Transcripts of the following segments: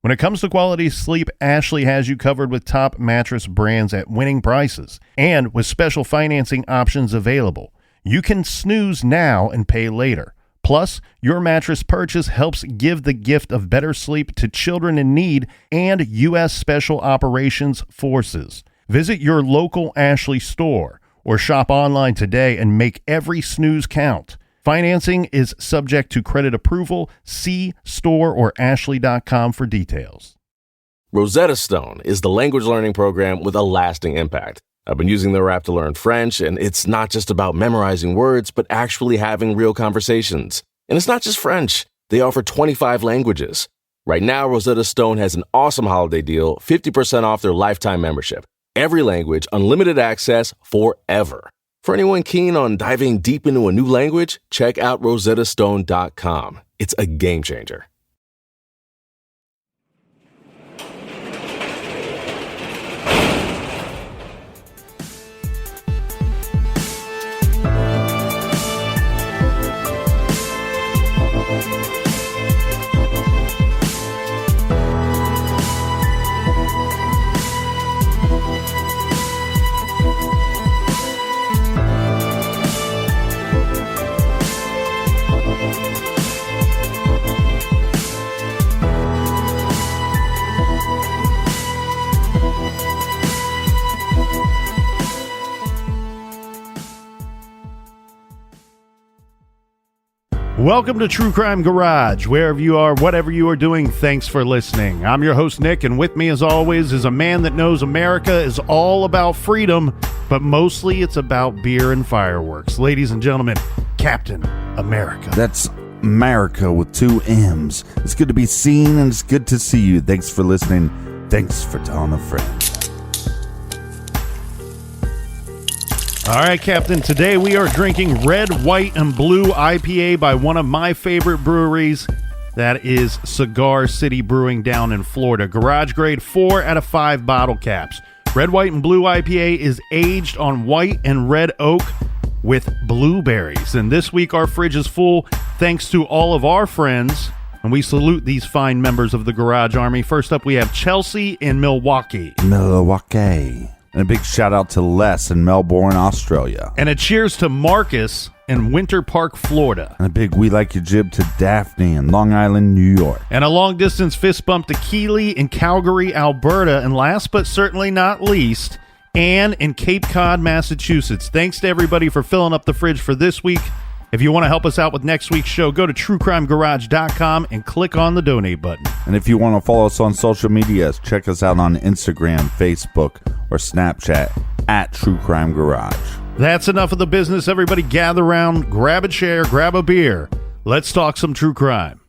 When it comes to quality sleep, Ashley has you covered with top mattress brands at winning prices and with special financing options available. You can snooze now and pay later. Plus, your mattress purchase helps give the gift of better sleep to children in need and U.S. Special Operations Forces. Visit your local Ashley store or shop online today and make every snooze count. Financing is subject to credit approval. See store or ashley.com for details. Rosetta Stone is the language learning program with a lasting impact. I've been using their app to learn French, and it's not just about memorizing words, but actually having real conversations. And it's not just French. They offer 25 languages. Right now, Rosetta Stone has an awesome holiday deal, 50% off their lifetime membership. Every language, unlimited access forever. For anyone keen on diving deep into a new language, check out rosettastone.com. It's a game changer. Welcome to True Crime Garage. Wherever you are, whatever you are doing, thanks for listening. I'm your host, Nick, and with me, as always, is a man that knows America is all about freedom, but mostly it's about beer and fireworks. Ladies and gentlemen, Captain America. That's America with two M's. It's good to be seen, and it's good to see you. Thanks for listening. Thanks for telling a friend. All right, Captain, today we are drinking Red, White, and Blue IPA by one of my favorite breweries. That is Cigar City Brewing down in Florida. Garage grade 4 out of 5 bottle caps. Red, White, and Blue IPA is aged on white and red oak with blueberries. And this week our fridge is full thanks to all of our friends. And we salute these fine members of the Garage Army. First up, we have Chelsea in Milwaukee. Milwaukee. And a big shout out to Les in Melbourne, Australia. And a cheers to Marcus in Winter Park, Florida. And a big we like your jib to Daphne in Long Island, New York. And a long distance fist bump to Keeley in Calgary, Alberta. And last but certainly not least, Anne in Cape Cod, Massachusetts. Thanks to everybody for filling up the fridge for this week. If you want to help us out with next week's show, go to truecrimegarage.com and click on the donate button. And if you want to follow us on social media, check us out on Instagram, Facebook, or Snapchat at True Crime Garage. That's enough of the business. Everybody gather around, grab a chair, grab a beer. Let's talk some true crime.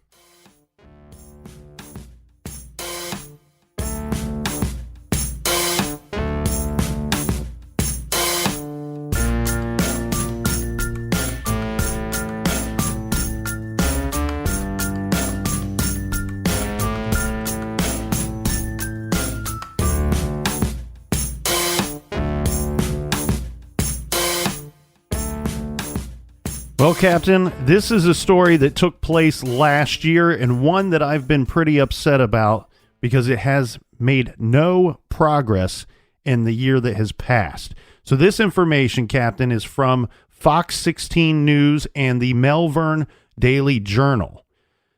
Well, Captain, this is a story that took place last year and one that I've been pretty upset about because it has made no progress in the year that has passed. So this information, Captain, is from Fox 16 News and the Melbourne Daily Journal.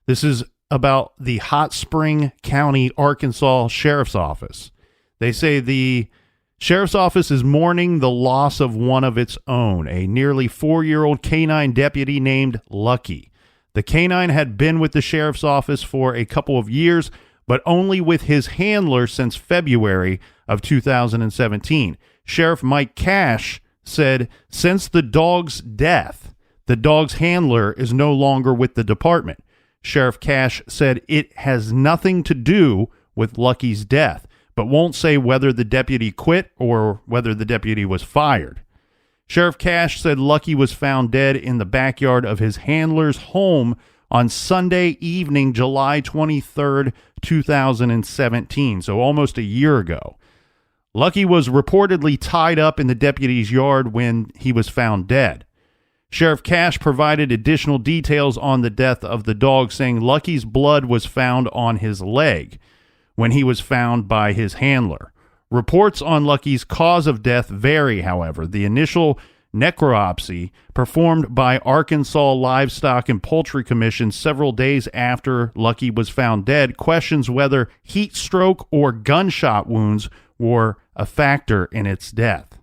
This is about the Hot Spring County, Arkansas Sheriff's Office. They say the Sheriff's Office is mourning the loss of one of its own, a nearly 4-year-old canine deputy named Luky. The canine had been with the Sheriff's Office for a couple of years, but only with his handler since February of 2017. Sheriff Mike Cash said, since the dog's death, the dog's handler is no longer with the department. Sheriff Cash said it has nothing to do with Lucky's death, but won't say whether the deputy quit or whether the deputy was fired. Sheriff Cash said Luky was found dead in the backyard of his handler's home on Sunday evening, July 23rd, 2017, so almost a year ago. Luky was reportedly tied up in the deputy's yard when he was found dead. Sheriff Cash provided additional details on the death of the dog, saying Lucky's blood was found on his leg. when he was found by his handler. Reports on Luky's cause of death vary, however. The initial necropsy performed by Arkansas Livestock and Poultry Commission several days after Luky was found dead questions whether heat stroke or gunshot wounds were a factor in its death.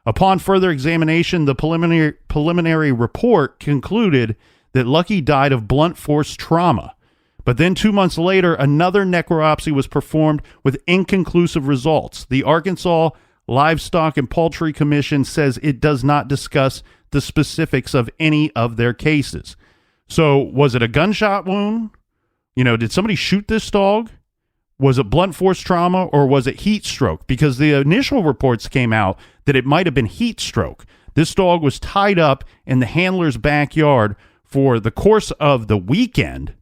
Upon further examination, the preliminary report concluded that Luky died of blunt force trauma. But then 2 months later, another necropsy was performed with inconclusive results. The Arkansas Livestock and Poultry Commission says it does not discuss the specifics of any of their cases. So was it a gunshot wound? Did somebody shoot this dog? Was it blunt force trauma, or was it heat stroke? Because the initial reports came out that it might have been heat stroke. This dog was tied up in the handler's backyard for the course of the weekend.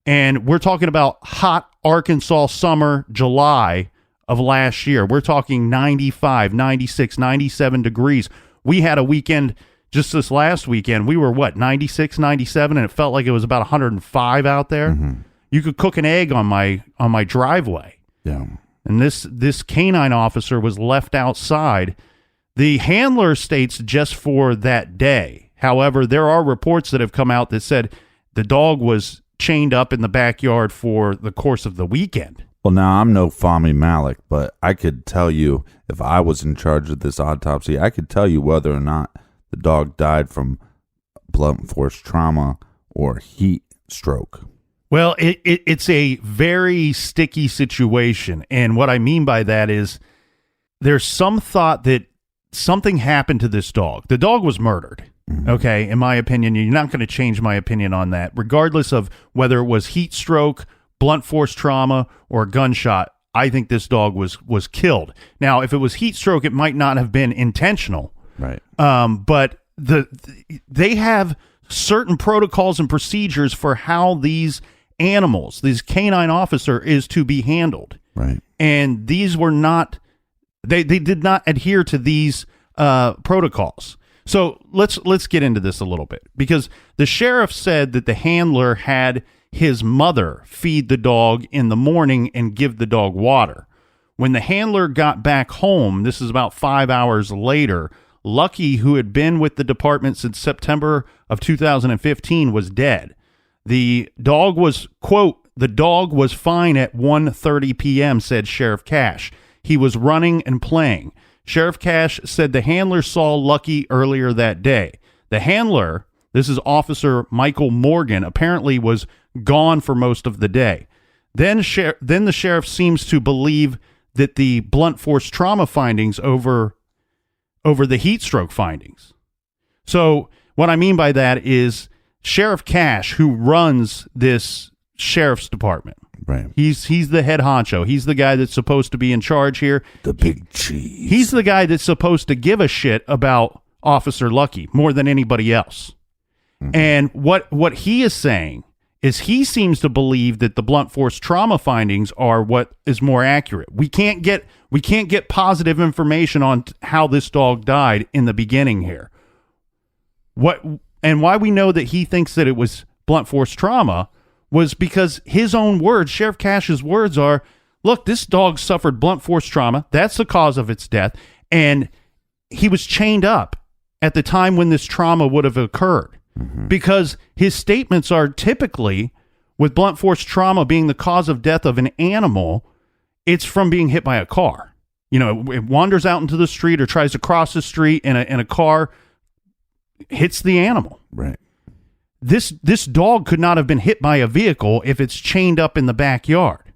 And we're talking about hot Arkansas summer, July of last year. We're talking 95, 96, 97 degrees. We had a weekend just this last weekend. We were 96, 97, and it felt like it was about 105 out there. You could cook an egg on my driveway. Yeah. And this canine officer was left outside. The handler states just for that day. However, there are reports that have come out that said the dog was chained up in the backyard for the course of the weekend. Well, now, I'm no Fahmy Malik, but I could tell you, if I was in charge of this autopsy, I could tell you whether or not the dog died from blunt force trauma or heat stroke. Well, it's a very sticky situation. And what I mean by that is there's some thought that something happened to this dog. The dog was murdered. Okay, in my opinion. You're not going to change my opinion on that. Regardless of whether it was heat stroke, blunt force trauma, or gunshot, I think this dog was killed. Now, if it was heat stroke, it might not have been intentional. Right. But they have certain protocols and procedures for how these animals, this canine officer, is to be handled. Right. And these were not, they did not adhere to these protocols. So let's get into this a little bit, because the sheriff said that the handler had his mother feed the dog in the morning and give the dog water. When the handler got back home, this is about 5 hours later, Luky, who had been with the department since September of 2015, was dead. The dog was, quote, the dog was fine at 1:30 p.m., said Sheriff Cash. He was running and playing. Sheriff Cash said the handler saw Luky earlier that day. The handler, this is Officer Michael Morgan, apparently was gone for most of the day. Then the sheriff seems to believe that the blunt force trauma findings over the heat stroke findings. So what I mean by that is Sheriff Cash, who runs this sheriff's department, right? He's the head honcho. He's the guy that's supposed to be in charge here. The big cheese. He's the guy that's supposed to give a shit about Officer Luky more than anybody else. And what he is saying is he seems to believe that the blunt force trauma findings are what is more accurate. We can't get positive information on how this dog died in the beginning here. Why we know that he thinks that it was blunt force trauma was because his own words, Sheriff Cash's words are, look, this dog suffered blunt force trauma. That's the cause of its death. And he was chained up at the time when this trauma would have occurred. Because his statements are typically, with blunt force trauma being the cause of death of an animal, it's from being hit by a car. It wanders out into the street or tries to cross the street and a car hits the animal. Right. This dog could not have been hit by a vehicle if it's chained up in the backyard.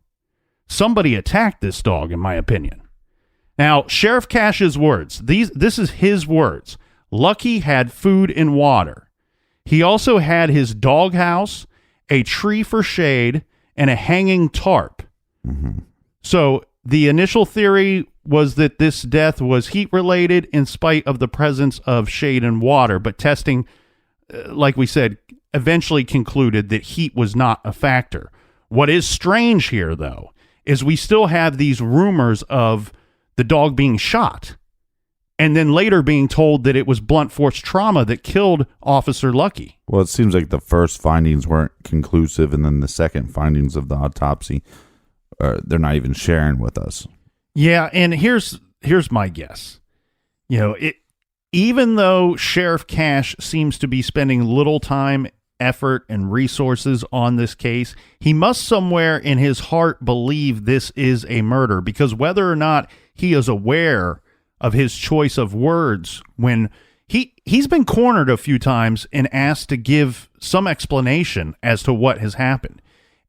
Somebody attacked this dog, in my opinion. Now, Sheriff Cash's words, this is his words. Luky had food and water. He also had his doghouse, a tree for shade, and a hanging tarp. So the initial theory was that this death was heat-related in spite of the presence of shade and water, but testing, like we said, eventually concluded that heat was not a factor. What is strange here, though, is we still have these rumors of the dog being shot, and then later being told that it was blunt force trauma that killed Officer Luky. Well, it seems like the first findings weren't conclusive, and then the second findings of the autopsy they're not even sharing with us. Yeah, and here's my guess. Even though Sheriff Cash seems to be spending little time, effort, and resources on this case, he must somewhere in his heart believe this is a murder, because whether or not he is aware of his choice of words when he's been cornered a few times and asked to give some explanation as to what has happened.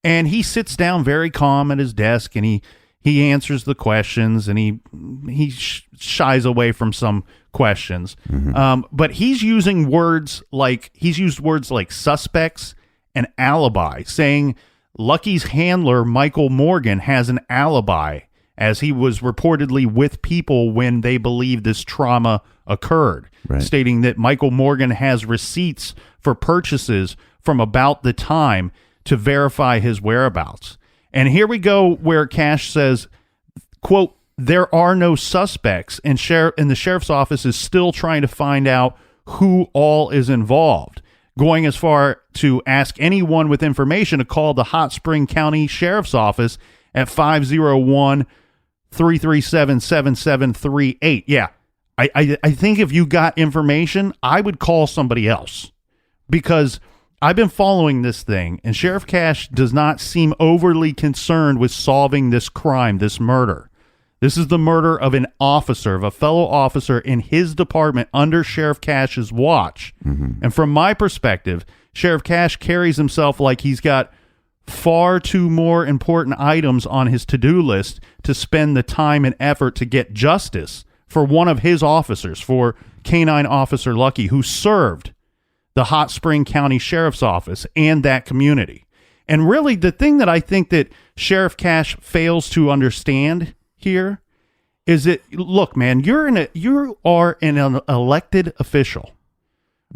And he sits down very calm at his desk and he answers the questions, and he shies away from some questions. But he's using words like suspects and alibi, saying Luky's handler, Michael Morgan, has an alibi, as he was reportedly with people when they believe this trauma occurred, stating that Michael Morgan has receipts for purchases from about the time to verify his whereabouts. And here we go where Cash says, quote, there are no suspects, and the sheriff's office is still trying to find out who all is involved, going as far to ask anyone with information to call the Hot Spring County Sheriff's Office at 501-337-7738. Yeah, I think if you got information, I would call somebody else, because I've been following this thing, and Sheriff Cash does not seem overly concerned with solving this crime, this murder. This is the murder of an officer, of a fellow officer in his department under Sheriff Cash's watch. And from my perspective, Sheriff Cash carries himself like he's got far too more important items on his to-do list to spend the time and effort to get justice for one of his officers, for Canine Officer Luky, who served the Hot Spring County Sheriff's Office and that community. And really, the thing that I think that Sheriff Cash fails to understand here is that, look, man, you are an elected official.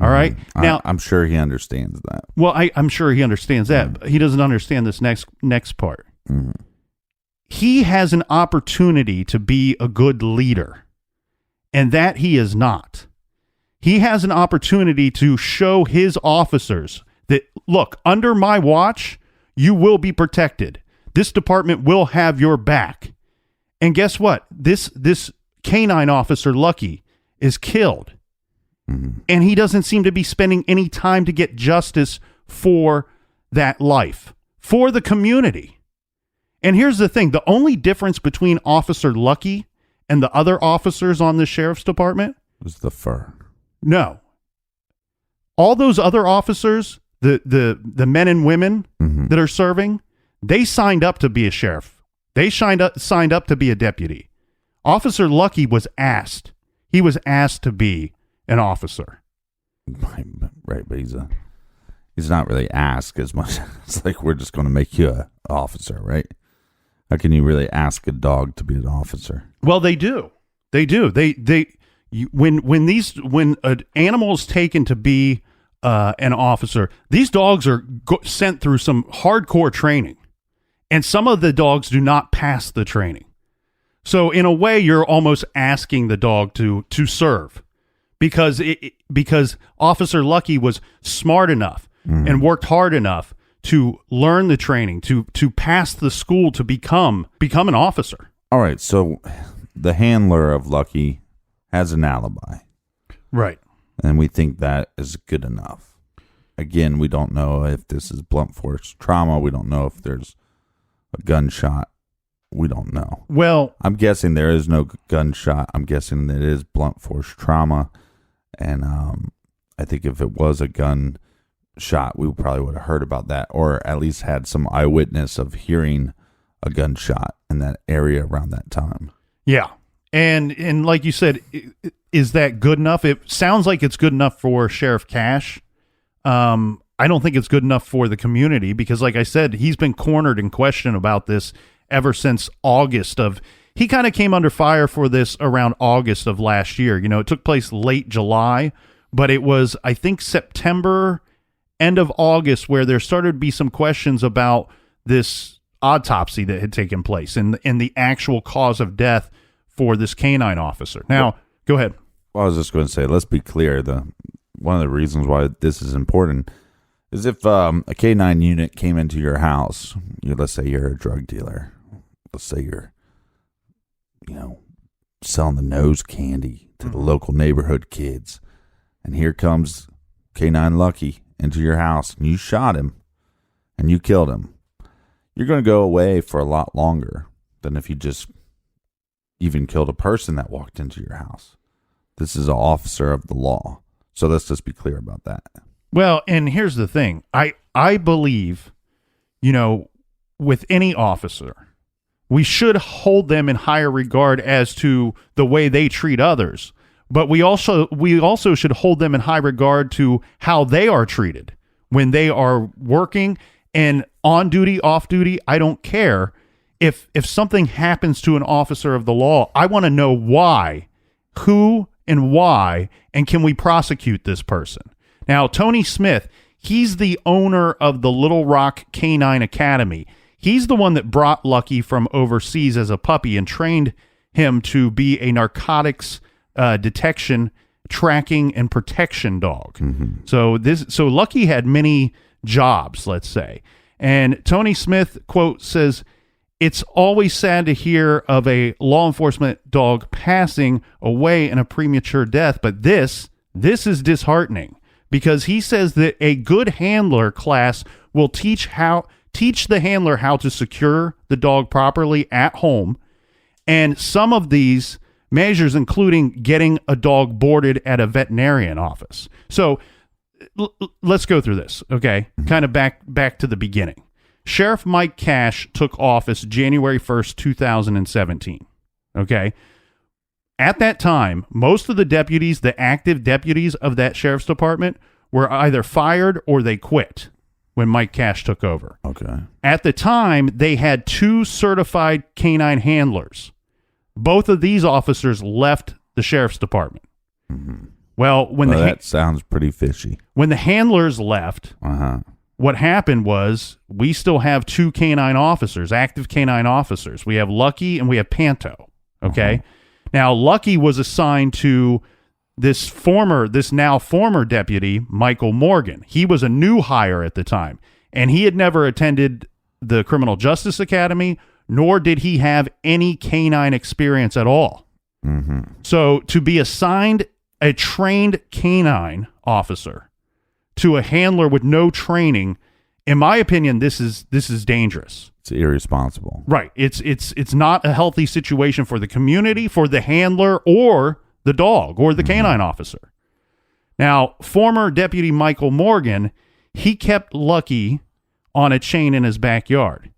All right. Now, I'm sure he understands that. Well, I'm sure he understands that. But he doesn't understand this next part. He has an opportunity to be a good leader, and that he is not. He has an opportunity to show his officers that, look, under my watch, you will be protected. This department will have your back. And guess what? This canine officer, Luky, is killed. And he doesn't seem to be spending any time to get justice for that life, for the community. And here's the thing. The only difference between Officer Luky and the other officers on the sheriff's department was the fur. No. All those other officers, the men and women that are serving, they signed up to be a sheriff. They signed up to be a deputy. Officer Luky was asked. He was asked to be an officer. Right, but he's not really asked as much. It's like, we're just going to make you an officer, right? How can you really ask a dog to be an officer? Well, they do. They do. When an animal is taken to be an officer, these dogs are sent through some hardcore training, and some of the dogs do not pass the training. So in a way, you're almost asking the dog to serve, because Officer Luky was smart enough and worked hard enough to learn the training, to pass the school to become an officer. All right, so the handler of Luky has an alibi. Right. And we think that is good enough. Again, we don't know if this is blunt force trauma. We don't know if there's a gunshot. We don't know. Well, I'm guessing there is no gunshot. I'm guessing that it is blunt force trauma. And I think if it was a gunshot, we probably would have heard about that, or at least had some eyewitness of hearing a gunshot in that area around that time. Yeah. And like you said, is that good enough? It sounds like it's good enough for Sheriff Cash. I don't think it's good enough for the community, because, like I said, he's been cornered and questioned about this ever since August of. He kind of came under fire for this around August of last year. You know, it took place late July, but it was, I think, September, end of August, where there started to be some questions about this autopsy that had taken place and the actual cause of death for this canine officer. Now, go ahead. Well, I was just going to say, let's be clear. One of the reasons why this is important is if a canine unit came into your house, let's say you're a drug dealer, let's say you're, selling the nose candy to the local neighborhood kids, and here comes K9 Lucky into your house, and you shot him, and you killed him. You're going to go away for a lot longer than if you just even killed a person that walked into your house. This is an officer of the law. So let's just be clear about that. Well, and here's the thing. I believe, with any officer, we should hold them in higher regard as to the way they treat others. But we also should hold them in high regard to how they are treated when they are working and on duty, off duty. I don't care. If something happens to an officer of the law, I want to know why, who and why, and can we prosecute this person? Now, Tony Smith, he's the owner of the Little Rock Canine Academy. He's the one that brought Lucky from overseas as a puppy and trained him to be a narcotics detection, tracking, and protection dog. Mm-hmm. So Lucky had many jobs, let's say. And Tony Smith, quote, says, "It's always sad to hear of a law enforcement dog passing away in a premature death, but this is disheartening, because he says that a good handler class will teach the handler how to secure the dog properly at home, and some of these measures including getting a dog boarded at a veterinarian office." So let's go through this, okay? Kind of back to the beginning. Sheriff Mike Cash took office January 1st, 2017, okay? At that time, most of the deputies, the active deputies of that sheriff's department, were either fired or they quit when Mike Cash took over. Okay. At the time, they had 2 certified canine handlers. Both of these officers left the sheriff's department. Mm-hmm. Well, that sounds pretty fishy. When the handlers left, what happened was we still have 2 canine officers, active canine officers. We have Lucky and we have Panto. Okay. Now, Lucky was assigned to this now former deputy, Michael Morgan. He was a new hire at the time, and he had never attended the Criminal Justice Academy, nor did he have any canine experience at all. Mm-hmm. So to be assigned a trained canine officer to a handler with no training, in my opinion, this is dangerous. It's irresponsible. Right. It's not a healthy situation for the community, for the handler, or the dog, or the canine officer. Now, former Deputy Michael Morgan, he kept Lucky on a chain in his backyard.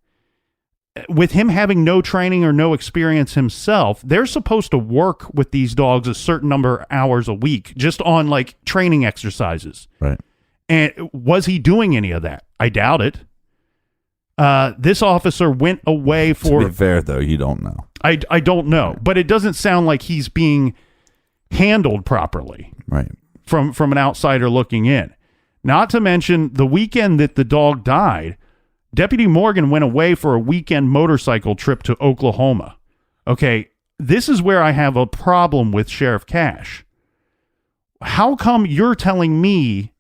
With him having no training or no experience himself, they're supposed to work with these dogs a certain number of hours a week, just on like training exercises. Right. And was he doing any of that? I doubt it. This officer went away for... To be fair, though, you don't know. I don't know, right. But it doesn't sound like he's being handled properly. Right. From an outsider looking in. Not to mention, the weekend that the dog died, Deputy Morgan went away for a weekend motorcycle trip to Oklahoma. Okay, this is where I have a problem with Sheriff Cash. How come you're telling me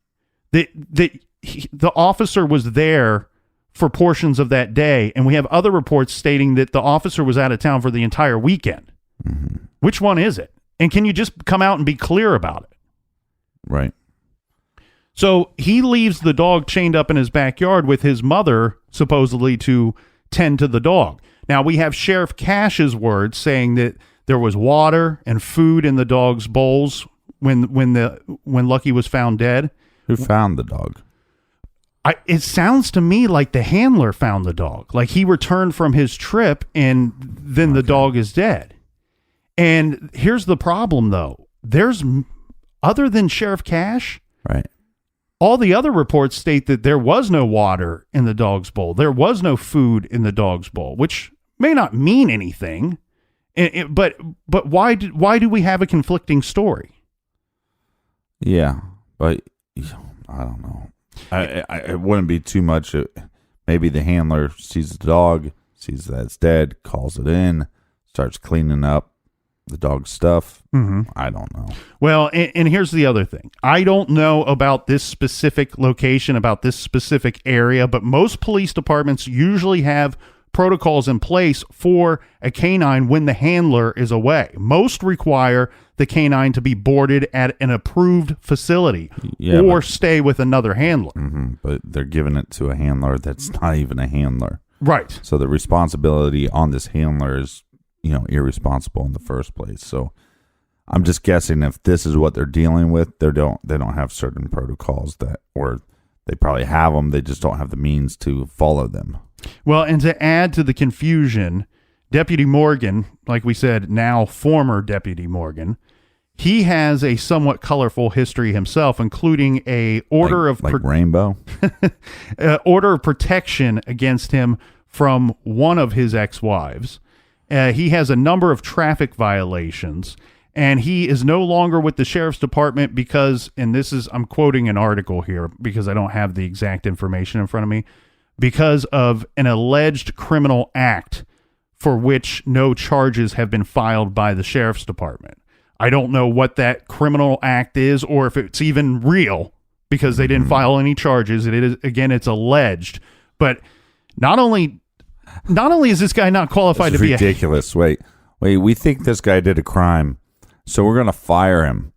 that the officer was there for portions of that day, and we have other reports stating that the officer was out of town for the entire weekend? Mm-hmm. Which one is it? And can you just come out and be clear about it? Right. So he leaves the dog chained up in his backyard with his mother, supposedly to tend to the dog. Now, we have Sheriff Cash's words saying that there was water and food in the dog's bowls when Lucky was found dead. Who found the dog? It sounds to me like the handler found the dog. Like he returned from his trip and then the dog is dead. And here's the problem, though. There's, other than Sheriff Cash, right, all the other reports state that there was no water in the dog's bowl. There was no food in the dog's bowl, which may not mean anything. But why do we have a conflicting story? Yeah, but I don't know. It wouldn't be too much. Maybe the handler sees the dog, sees that it's dead, calls it in, starts cleaning up the dog's stuff. Mm-hmm. I don't know. Well, and here's the other thing. I don't know about this specific location, about this specific area, but most police departments usually have protocols in place for a canine when the handler is away. Most require the canine to be boarded at an approved facility or stay with another handler. But they're giving it to a handler that's not even a handler. Right. So the responsibility on this handler is, irresponsible in the first place. So I'm just guessing if this is what they're dealing with, they don't have certain protocols or they probably have them. They just don't have the means to follow them. Well, and to add to the confusion, Deputy Morgan, like we said, now former Deputy Morgan, he has a somewhat colorful history himself, including a order of Rainbow, order of protection against him from one of his ex-wives. He has a number of traffic violations, and he is no longer with the sheriff's department because, and I'm quoting an article here because I don't have the exact information in front of me, because of an alleged criminal act for which no charges have been filed by the sheriff's department. I don't know what that criminal act is or if it's even real because they didn't file any charges. It is, again, it's alleged. But not only is this guy not qualified to be ridiculous. Wait, we think this guy did a crime, so we're going to fire him,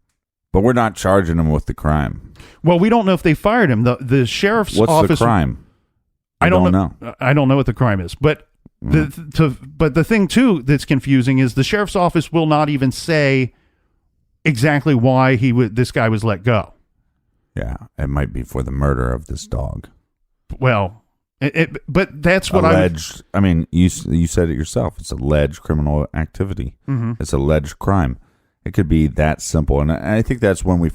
but we're not charging him with the crime. Well, we don't know if they fired him. The sheriff's office. What's the crime? I don't know. I don't know what the crime is, but the thing too that's confusing is the sheriff's office will not even say exactly why this guy was let go. Yeah, it might be for the murder of this dog. Well, but that's what alleged. I mean, you said it yourself. It's alleged criminal activity. It's alleged crime. It could be that simple, and I think that's when me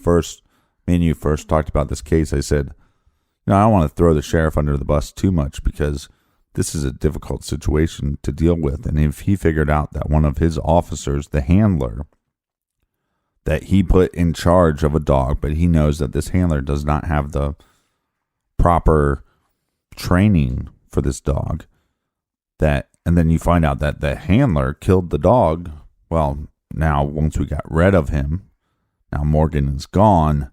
and you first talked about this case. I said, I don't want to throw the sheriff under the bus too much because this is a difficult situation to deal with. And if he figured out that one of his officers, the handler, that he put in charge of a dog, but he knows that this handler does not have the proper training for this dog, and then you find out that the handler killed the dog. Well, now once we got rid of him, now Morgan is gone.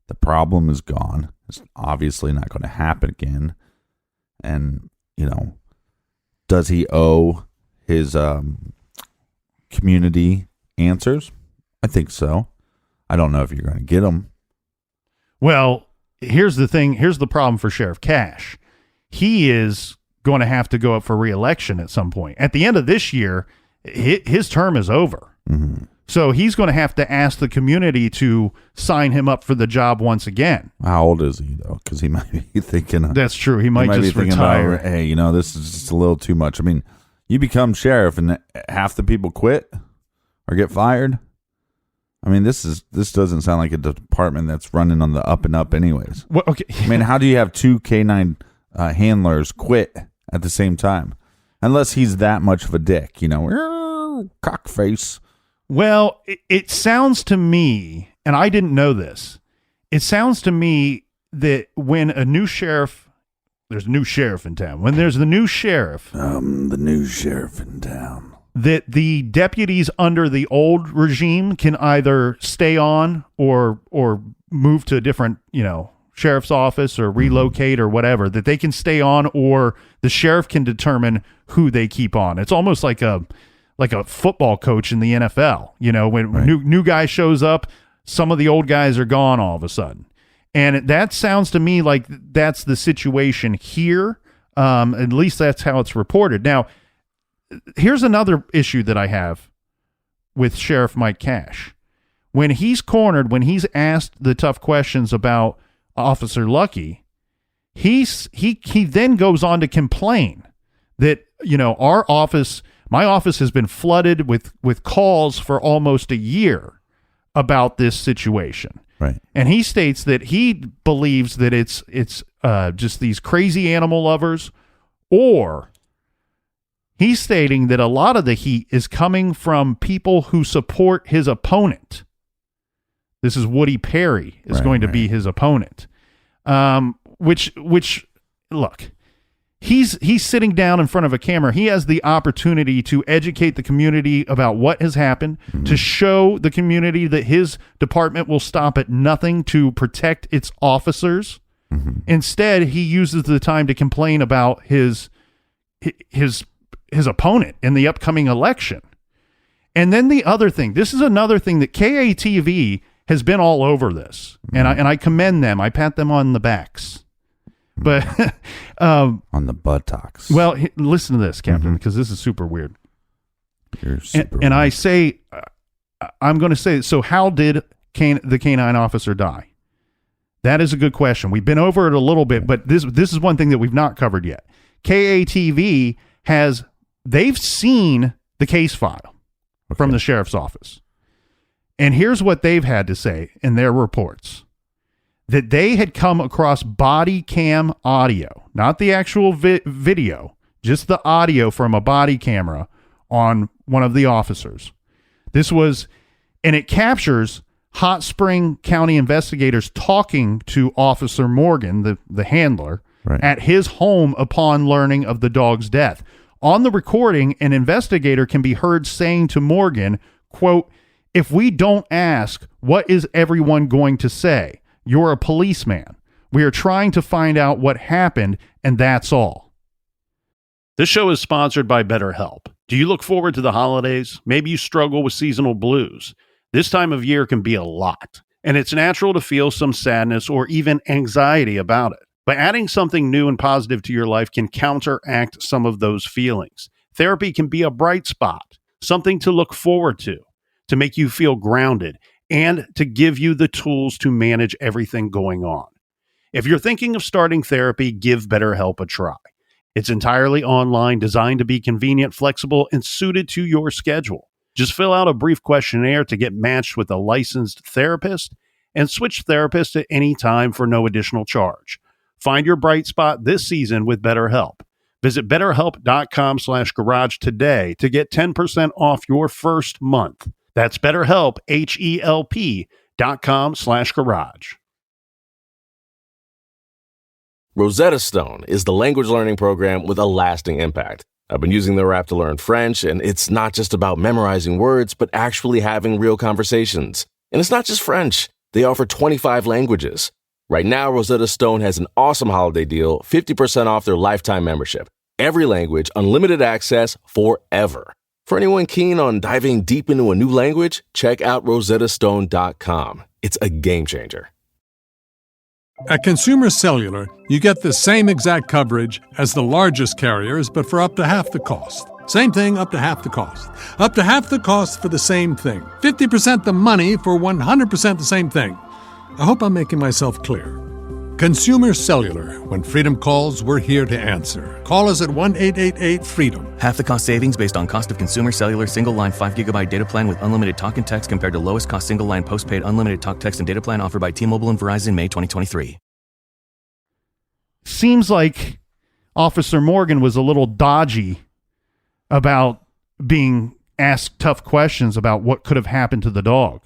The problem is gone. It's obviously not going to happen again. And, does he owe his community answers? I think so. I don't know if you're going to get them. Well, here's the thing. Here's the problem for Sheriff Cash. He is going to have to go up for re-election at some point. At the end of this year, his term is over. So he's going to have to ask the community to sign him up for the job once again. How old is he, though? Because he might be thinking... That's true. He might just retire. About, hey, this is just a little too much. I mean, you become sheriff and half the people quit or get fired. I mean, this doesn't sound like a department that's running on the up and up anyways. Well, okay. I mean, how do you have two canine handlers quit at the same time? Unless he's that much of a dick, cockface. Well, it sounds to me, and I didn't know this, it sounds to me that when there's a new sheriff in town, when there's the new sheriff. The new sheriff in town. That the deputies under the old regime can either stay on or move to a different, sheriff's office or relocate or whatever, that they can stay on, or the sheriff can determine who they keep on. It's almost like a football coach in the NFL. When right. new guy shows up, some of the old guys are gone all of a sudden. And that sounds to me like that's the situation here. At least that's how it's reported. Now, here's another issue that I have with Sheriff Mike Cash. When he's cornered, when he's asked the tough questions about Officer Luky, he then goes on to complain that, my office has been flooded with calls for almost a year about this situation. Right. And he states that he believes that it's just these crazy animal lovers, or he's stating that a lot of the heat is coming from people who support his opponent. This is Woody Perry is going to be his opponent. Which look, he's sitting down in front of a camera. He has the opportunity to educate the community about what has happened, to show the community that his department will stop at nothing to protect its officers. Instead, he uses the time to complain about his his opponent in the upcoming election. And then the other thing, this is another thing that KATV has been all over this, and I commend them. I pat them on the backs, but on the buttocks. Well, listen to this, Captain, because this is super weird. You're super and I say, I'm going to say, so how did the canine officer die? That is a good question. We've been over it a little bit, but this is one thing that we've not covered yet. KATV they've seen the case file from the sheriff's office. And here's what they've had to say in their reports. That they had come across body cam audio, not the actual video, just the audio from a body camera on one of the officers. And it captures Hot Spring County investigators talking to Officer Morgan, the handler, at his home upon learning of the dog's death. On the recording, an investigator can be heard saying to Morgan, quote, "If we don't ask, what is everyone going to say? You're a policeman. We are trying to find out what happened, and that's all." This show is sponsored by BetterHelp. Do you look forward to the holidays? Maybe you struggle with seasonal blues. This time of year can be a lot, and it's natural to feel some sadness or even anxiety about it. But adding something new and positive to your life can counteract some of those feelings. Therapy can be a bright spot, something to look forward to make you feel grounded, and to give you the tools to manage everything going on. If you're thinking of starting therapy, give BetterHelp a try. It's entirely online, designed to be convenient, flexible, and suited to your schedule. Just fill out a brief questionnaire to get matched with a licensed therapist and switch therapists at any time for no additional charge. Find your bright spot this season with BetterHelp. Visit BetterHelp.com/garage today to get 10% off your first month. That's BetterHelp, HELP.com/garage. Rosetta Stone is the language learning program with a lasting impact. I've been using their app to learn French, and it's not just about memorizing words, but actually having real conversations. And it's not just French. They offer 25 languages. Right now, Rosetta Stone has an awesome holiday deal, 50% off their lifetime membership. Every language, unlimited access forever. For anyone keen on diving deep into a new language, check out rosettastone.com. It's a game changer. At Consumer Cellular, you get the same exact coverage as the largest carriers, but for up to half the cost. Same thing, up to half the cost. Up to half the cost for the same thing. 50% the money for 100% the same thing. I hope I'm making myself clear. Consumer Cellular. When freedom calls, we're here to answer. Call us at 1-888-FREEDOM. Half the cost savings based on cost of Consumer Cellular single-line 5GB data plan with unlimited talk and text compared to lowest cost single-line postpaid unlimited talk, text, and data plan offered by T-Mobile and Verizon May 2023. Seems like Officer Morgan was a little dodgy about being asked tough questions about what could have happened to the dog.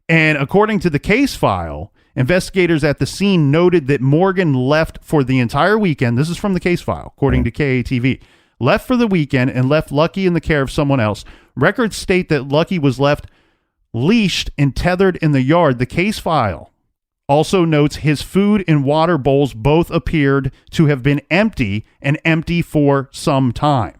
And according to the case file, investigators at the scene noted that Morgan left for the entire weekend. This is from the case file, according to KATV. Left for the weekend and left Luky in the care of someone else. Records state that Luky was left leashed and tethered in the yard. The case file also notes his food and water bowls both appeared to have been empty and empty for some time.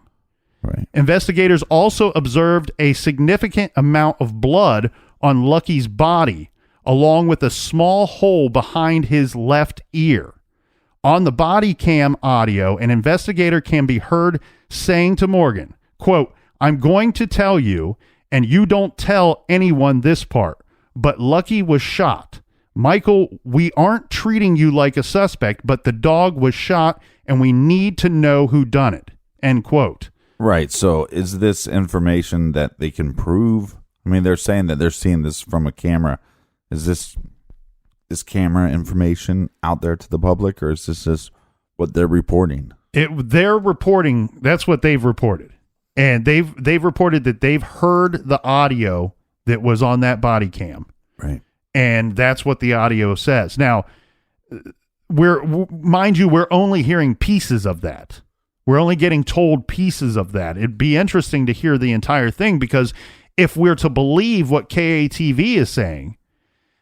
Right. Investigators also observed a significant amount of blood on Luky's body, along with a small hole behind his left ear. On the body cam audio, an investigator can be heard saying to Morgan, quote, "I'm going to tell you, and you don't tell anyone this part, but Luky was shot. Michael, we aren't treating you like a suspect, but the dog was shot, and we need to know who done it," end quote. Right. So is this information that they can prove? I mean, they're saying that they're seeing this from a camera. Is this camera information out there to the public, or is this just what they're reporting? They're reporting. That's what they've reported, and they've reported that they've heard the audio that was on that body cam, right? And that's what the audio says. Now, we're only hearing pieces of that. We're only getting told pieces of that. It'd be interesting to hear the entire thing, because if we're to believe what KATV is saying,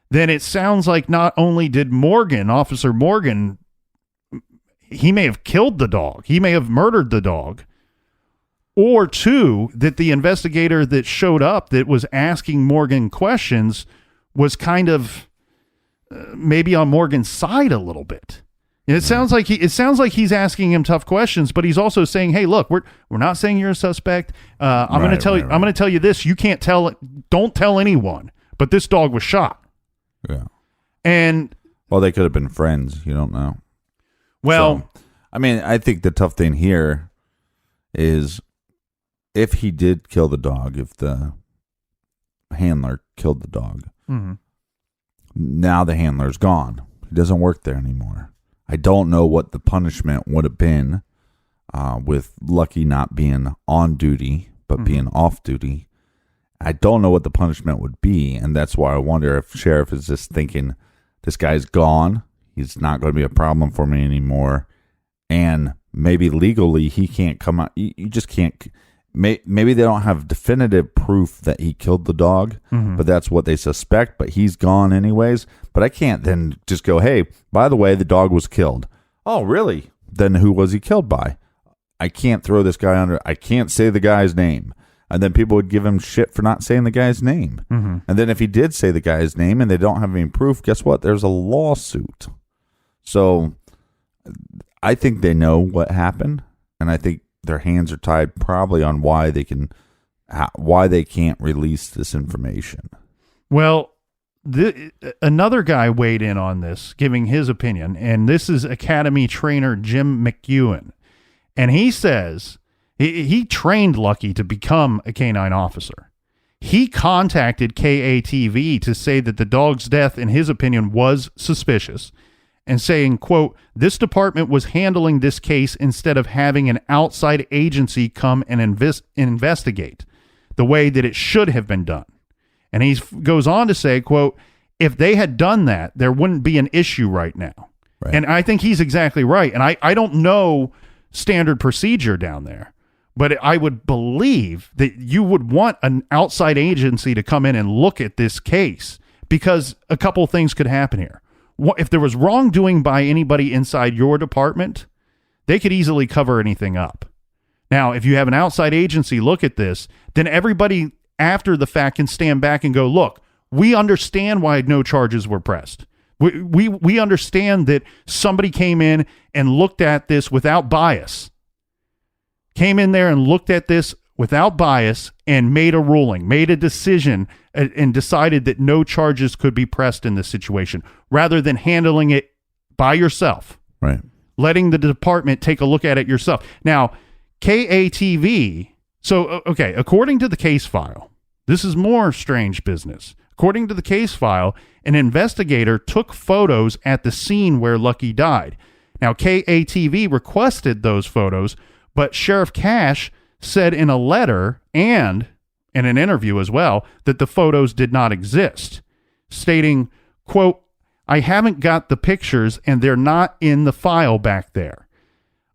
then it sounds like not only did Officer Morgan, he may have killed the dog. He may have murdered the dog. Or two, that the investigator that showed up that was asking Morgan questions was kind of maybe on Morgan's side a little bit. And it sounds like he's asking him tough questions, but he's also saying, "Hey, look, we're not saying you're a suspect. I'm going to tell you this. You can't tell. Don't tell anyone. But this dog was shot." Yeah. And well, they could have been friends. You don't know. Well, so, I mean, I think the tough thing here is if he did kill the dog, if the handler killed the dog, now the handler's gone. He doesn't work there anymore. I don't know what the punishment would have been with Lucky not being on duty, but being off duty. I don't know what the punishment would be, and that's why I wonder if Sheriff is just thinking, this guy's gone. He's not going to be a problem for me anymore. And maybe legally he can't come out. You just can't. Maybe they don't have definitive proof that he killed the dog, but that's what they suspect. But he's gone anyways. But I can't then just go, hey, by the way, the dog was killed. Oh, really? Then who was he killed by? I can't throw this guy under. I can't say the guy's name. And then people would give him shit for not saying the guy's name. And then if he did say the guy's name and they don't have any proof, guess what? There's a lawsuit. So I think they know what happened. And I think their hands are tied probably on why they can't release this information. Well, another guy weighed in on this, giving his opinion, and this is Academy trainer Jim McEwen. And he says he trained Lucky to become a canine officer. He contacted KATV to say that the dog's death, in his opinion, was suspicious, and saying, quote, "This department was handling this case instead of having an outside agency come and investigate the way that it should have been done." And he goes on to say, quote, "If they had done that, there wouldn't be an issue right now." Right. And I think he's exactly right. And I don't know standard procedure down there, but I would believe that you would want an outside agency to come in and look at this case, because a couple of things could happen here. If there was wrongdoing by anybody inside your department, they could easily cover anything up. Now, if you have an outside agency look at this, then everybody after the fact can stand back and go, look, we understand why no charges were pressed. We understand that somebody came in and looked at this without bias. Came in there and looked at this without bias and made a ruling, made a decision, and decided that no charges could be pressed in this situation, rather than handling it by yourself. Right. Letting the department take a look at it yourself. Now, KATV, so, okay, according to the case file, this is more strange business. According to the case file, an investigator took photos at the scene where Lucky died. Now, KATV requested those photos, but Sheriff Cash said in a letter and in an interview as well that the photos did not exist, stating, quote, "I haven't got the pictures and they're not in the file back there.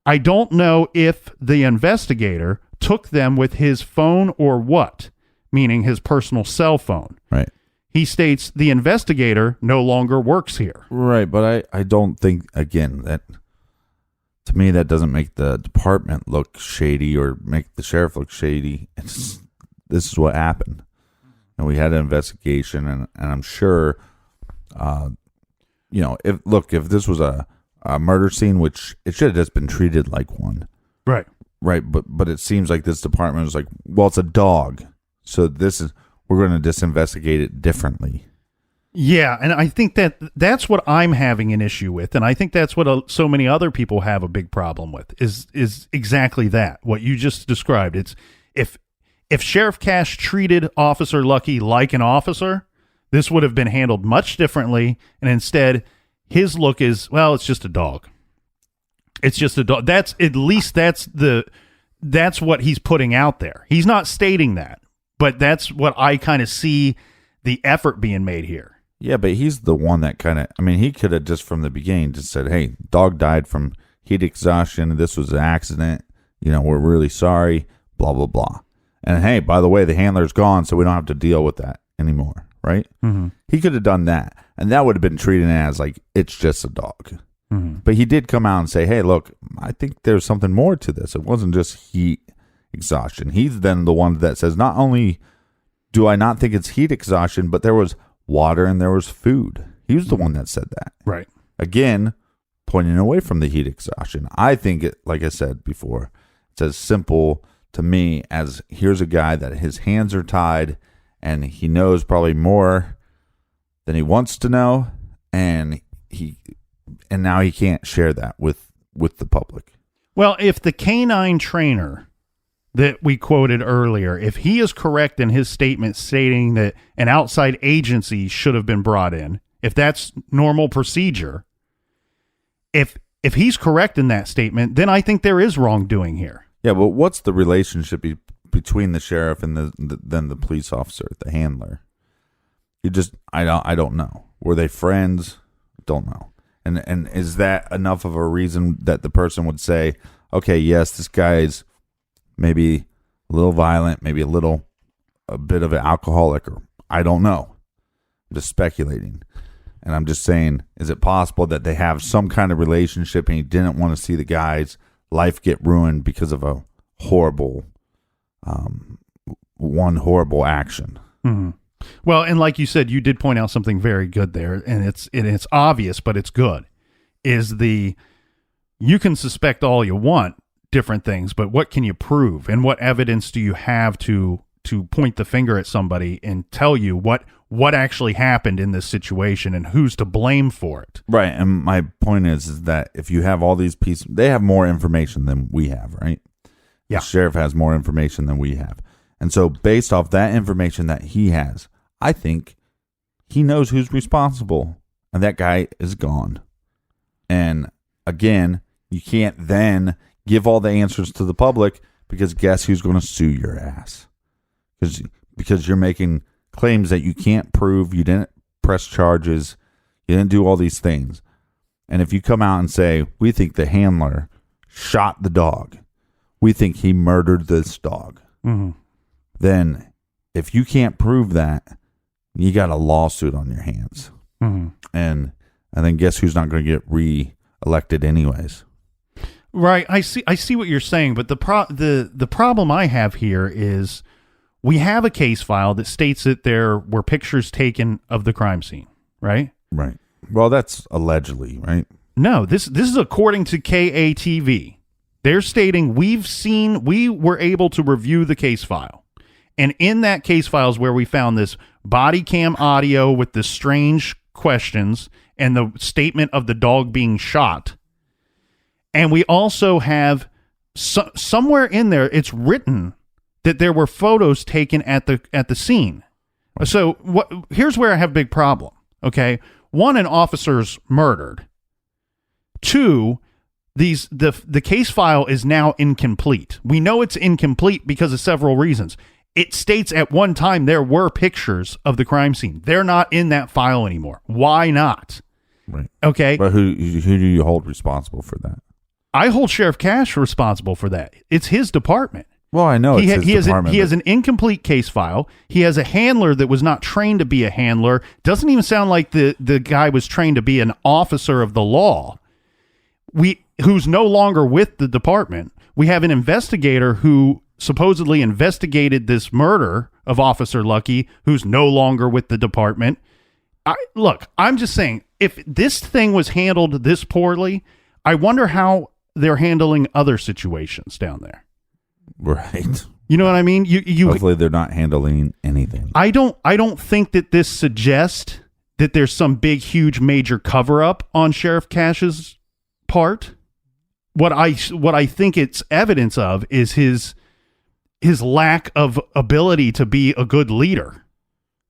I don't know if the investigator took them with his phone or what," meaning his personal cell phone. Right. He states the investigator no longer works here. Right, but I don't think, again, that to me that doesn't make the department look shady or make the sheriff look shady. This is what happened. And we had an investigation, and I'm sure, if this was a murder scene, which it should have just been treated like one. Right. Right, but it seems like this department was like, well, it's a dog, so we're going to just investigate it differently. Yeah, and I think that's what I'm having an issue with, and I think that's what so many other people have a big problem with, is exactly that, what you just described. It's if Sheriff Cash treated Officer Lucky like an officer, this would have been handled much differently, and instead, his look is, well, it's just a dog. It's just a dog. That's what he's putting out there. He's not stating that, but that's what I kind of see the effort being made here. Yeah, but he's the one that he could have just from the beginning just said, hey, dog died from heat exhaustion. This was an accident. We're really sorry, blah, blah, blah. And hey, by the way, the handler's gone, so we don't have to deal with that anymore, right? Mm-hmm. He could have done that, and that would have been treated as like, it's just a dog. But he did come out and say, hey, look, I think there's something more to this. It wasn't just heat exhaustion. He's then the one that says, not only do I not think it's heat exhaustion, but there was water and there was food. He was the one that said that. Right. Again, pointing away from the heat exhaustion. I think it, like I said before, it's as simple to me as here's a guy that his hands are tied and he knows probably more than he wants to know, and now he can't share that with the public. Well, if the canine trainer that we quoted earlier, if he is correct in his statement stating that an outside agency should have been brought in, if that's normal procedure, if he's correct in that statement, then I think there is wrongdoing here. Yeah, but what's the relationship between the sheriff and then the police officer, the handler? I don't know. Were they friends? Don't know. And is that enough of a reason that the person would say, okay, yes, this guy's maybe a little violent, maybe a bit of an alcoholic, or I don't know. I'm just speculating. And I'm just saying, is it possible that they have some kind of relationship and he didn't want to see the guy's life get ruined because of a horrible, one horrible action? Mm-hmm. Well, and like you said, you did point out something very good there, and it's obvious, but it's good. You can suspect all you want different things, but what can you prove, and what evidence do you have to point the finger at somebody and tell you what actually happened in this situation and who's to blame for it? Right, and my point is that if you have all these pieces, they have more information than we have, right? Yeah. The sheriff has more information than we have. And so based off that information that he has, I think he knows who's responsible, and that guy is gone. And again, you can't then give all the answers to the public, because guess who's going to sue your ass? Because you're making claims that you can't prove, you didn't press charges, you didn't do all these things. And if you come out and say, we think the handler shot the dog, we think he murdered this dog, then if you can't prove that, you got a lawsuit on your hands. And then guess who's not going to get re-elected anyways? Right. I see what you're saying, but the problem I have here is we have a case file that states that there were pictures taken of the crime scene, right? Right. Well, that's allegedly, right? No, this is according to KATV. They're stating we were able to review the case file. And in that case file is where we found this body cam audio with the strange questions and the statement of the dog being shot. And we also have somewhere in there, it's written that there were photos taken at the scene. So here's where I have a big problem. Okay. One, an officer's murdered. Two, the case file is now incomplete. We know it's incomplete because of several reasons. It states at one time there were pictures of the crime scene. They're not in that file anymore. Why not? Right. Okay. But who do you hold responsible for that? I hold Sheriff Cash responsible for that. It's his department. Well, I know he has an incomplete case file. He has a handler that was not trained to be a handler. Doesn't even sound like the guy was trained to be an officer of the law. Who's no longer with the department. We have an investigator who supposedly investigated this murder of Officer Luky, who's no longer with the department. Look, I'm just saying, if this thing was handled this poorly, I wonder how they're handling other situations down there. Right. You know what I mean? You Hopefully they're not handling anything. I don't think that this suggests that there's some big, huge, major cover-up on Sheriff Cash's part. What I think it's evidence of is his lack of ability to be a good leader.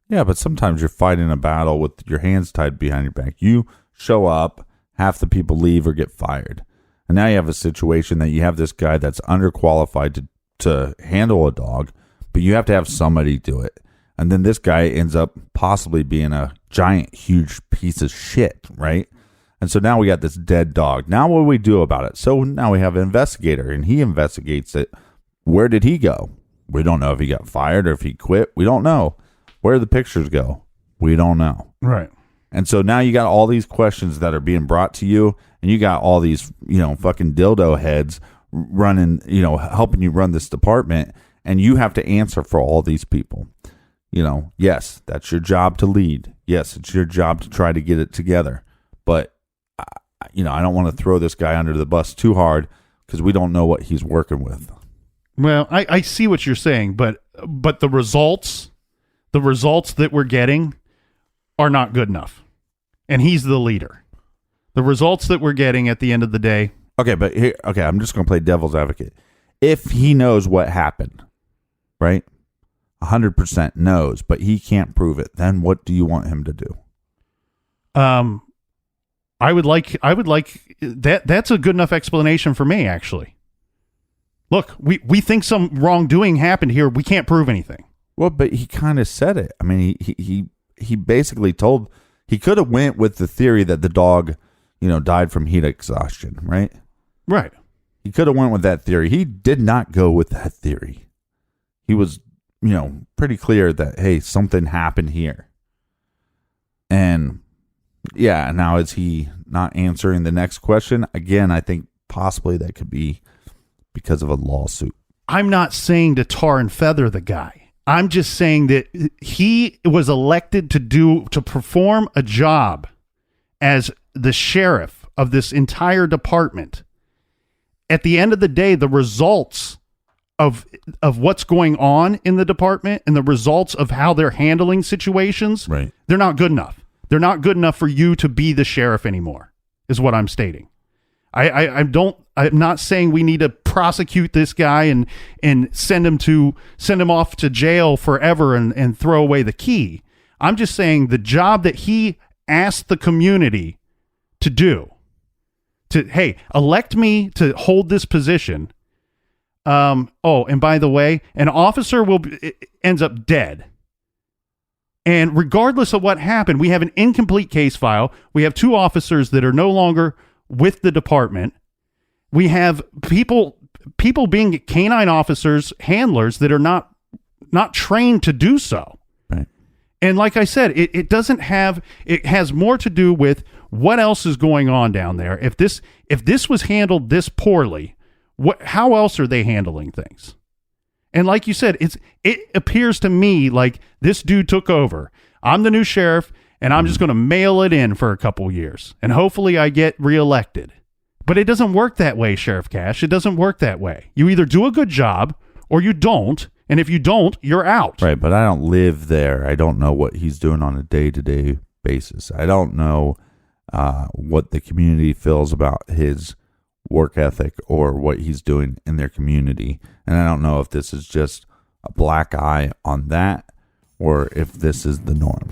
Yeah, but sometimes you're fighting a battle with your hands tied behind your back. You show up, half the people leave or get fired. And now you have a situation that you have this guy that's underqualified to handle a dog, but you have to have somebody do it. And then this guy ends up possibly being a giant, huge piece of shit, right? And so now we got this dead dog. Now what do we do about it? So now we have an investigator, and he investigates it. Where did he go? We don't know if he got fired or if he quit. We don't know. Where did the pictures go? We don't know. Right. And so now you got all these questions that are being brought to you, and you got all these, fucking dildo heads running, helping you run this department, and you have to answer for all these people. Yes, that's your job to lead. Yes, it's your job to try to get it together. But, I don't want to throw this guy under the bus too hard because we don't know what he's working with. Well, I see what you're saying, but the results that we're getting are not good enough. And he's the leader. The results that we're getting at the end of the day. Okay, but I'm just going to play devil's advocate. If he knows what happened, right? 100% knows, but he can't prove it, then what do you want him to do? I would like that. That's a good enough explanation for me, actually. Look, we think some wrongdoing happened here. We can't prove anything. Well, but he kind of said it. I mean, he basically told, he could have went with the theory that the dog, died from heat exhaustion, right? Right. He could have went with that theory. He did not go with that theory. He was, pretty clear that, hey, something happened here. And yeah, now is he not answering the next question? Again, I think possibly that could be because of a lawsuit. I'm not saying to tar and feather the guy. I'm just saying that he was elected to perform a job as the sheriff of this entire department. At the end of the day, the results of what's going on in the department and the results of how they're handling situations, right, they're not good enough. They're not good enough for you to be the sheriff anymore, is what I'm stating. I'm not saying we need to prosecute this guy and send him off to jail forever and throw away the key. I'm just saying the job that he asked the community to do, hey, elect me to hold this position. And by the way, an officer ends up dead. And regardless of what happened, we have an incomplete case file. We have 2 officers that are no longer with the department. We have people being canine officers, handlers that are not trained to do so. Right. And like I said, it has more to do with what else is going on down there. If this was handled this poorly, how else are they handling things? And like you said, it appears to me like this dude took over. I'm the new sheriff, and I'm just going to mail it in for a couple years, and hopefully I get reelected. But it doesn't work that way, Sheriff Cash. It doesn't work that way. You either do a good job or you don't, and if you don't, you're out. Right, but I don't live there. I don't know what he's doing on a day-to-day basis. I don't know what the community feels about his work ethic or what he's doing in their community. And I don't know if this is just a black eye on that or if this is the norm.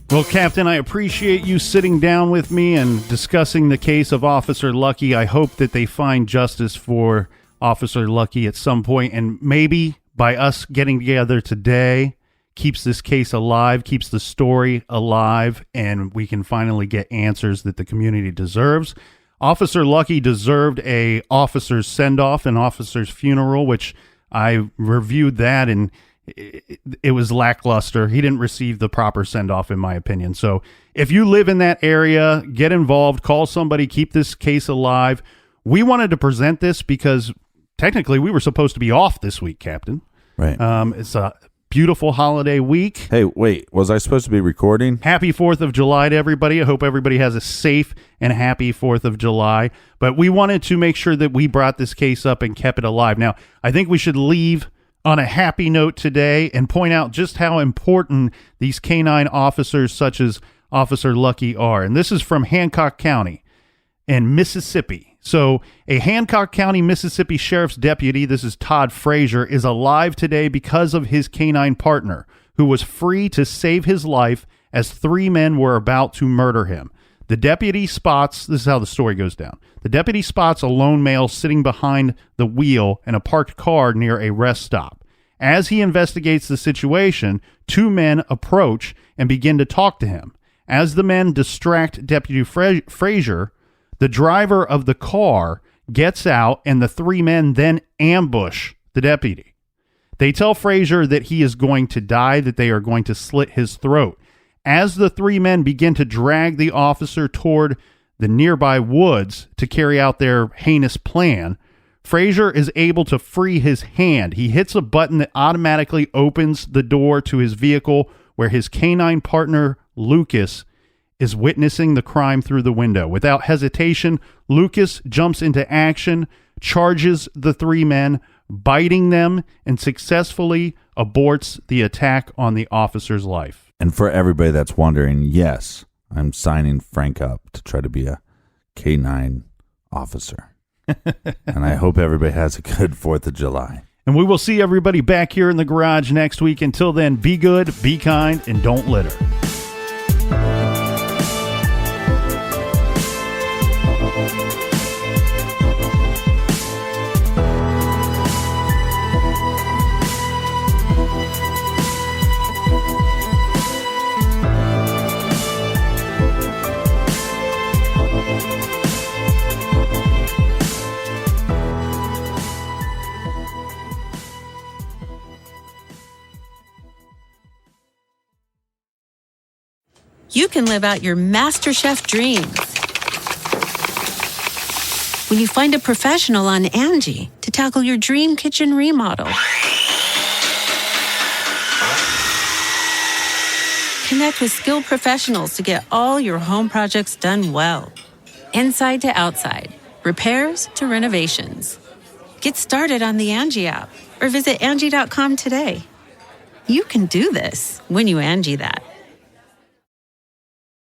Well, Captain, I appreciate you sitting down with me and discussing the case of Officer Luky. I hope that they find justice for Officer Luky at some point, and maybe by us getting together today keeps this case alive, keeps the story alive, and we can finally get answers that the community deserves. Officer Luky deserved a officer's send-off, an officer's funeral, which I reviewed that, and it was lackluster. He didn't receive the proper send-off, in my opinion. So if you live in that area, get involved, call somebody, keep this case alive. We wanted to present this because technically we were supposed to be off this week, Captain. Right. It's a beautiful holiday week. Hey, wait, was I supposed to be recording? Happy 4th of July to everybody. I hope everybody has a safe and happy 4th of July. But we wanted to make sure that we brought this case up and kept it alive. Now, I think we should leave on a happy note today and point out just how important these canine officers such as Officer Luky are. And this is from Hancock County in Mississippi. So a Hancock County, Mississippi Sheriff's deputy, this is Todd Frazier, is alive today because of his canine partner, who was free to save his life as 3 men were about to murder him. The deputy spots, this is how the story goes down. The deputy spots a lone male sitting behind the wheel in a parked car near a rest stop. As he investigates the situation, 2 men approach and begin to talk to him. As the men distract Deputy Frazier, the driver of the car gets out and the 3 men then ambush the deputy. They tell Frazier that he is going to die, that they are going to slit his throat. As the 3 men begin to drag the officer toward the nearby woods to carry out their heinous plan, Frazier is able to free his hand. He hits a button that automatically opens the door to his vehicle where his canine partner, Lucas, is witnessing the crime through the window. Without hesitation, Lucas jumps into action, charges the 3 men, biting them, and successfully aborts the attack on the officer's life. And for everybody that's wondering, yes, I'm signing Frank up to try to be a K9 officer. And I hope everybody has a good 4th of July. And we will see everybody back here in the garage next week. Until then, be good, be kind, and don't litter. You can live out your MasterChef dreams when you find a professional on Angie to tackle your dream kitchen remodel. Connect with skilled professionals to get all your home projects done well. Inside to outside, repairs to renovations. Get started on the Angie app or visit Angie.com today. You can do this when you Angie that.